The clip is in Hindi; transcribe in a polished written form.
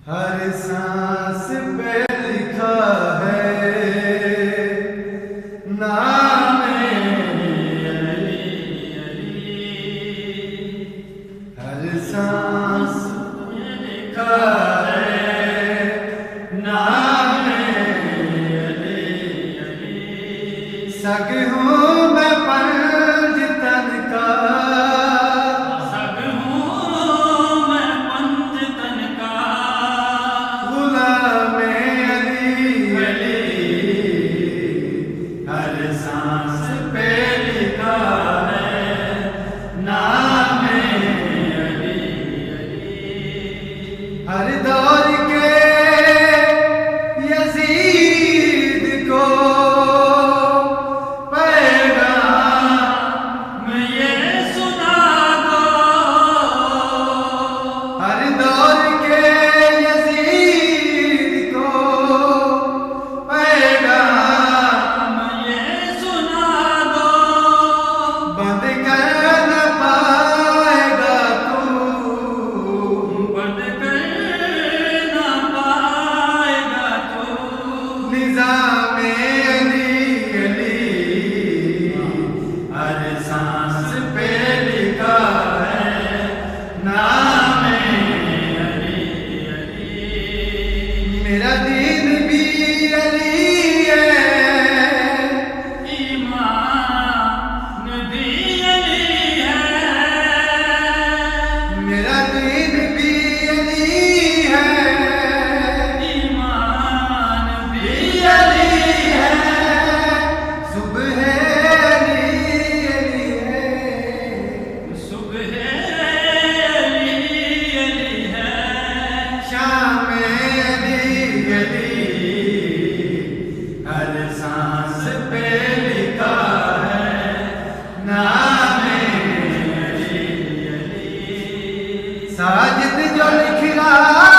हर सांस पे लिखा है नाम अली। हर सांस पे लिखा है नाम अली। सग हूँ मैं पंजतन का, सग हूँ मैं पंजतन का, गुलाम अली अली। हर सांस पे लिखा है नाम अली। हर दौर के यजीद को पैगाम ये सुना दो। हर दौर के यजीद को पैगाम ये सुना दो। बंद कर न पाएगा तू, बंद कर न पाएगा तू, निज़ाम अली अली। हर सांस पे लिखा है नाम अली। मेरा दीन भी अली है, ईमान भी अली है। मेरा दीन भी अली है, ईमान भी अली है। सुबह अली अली है, सुबह अली अली है। शाम अली अली। हर सांस पे लिखा है नाम अली अली। साजिद जो लिख रहा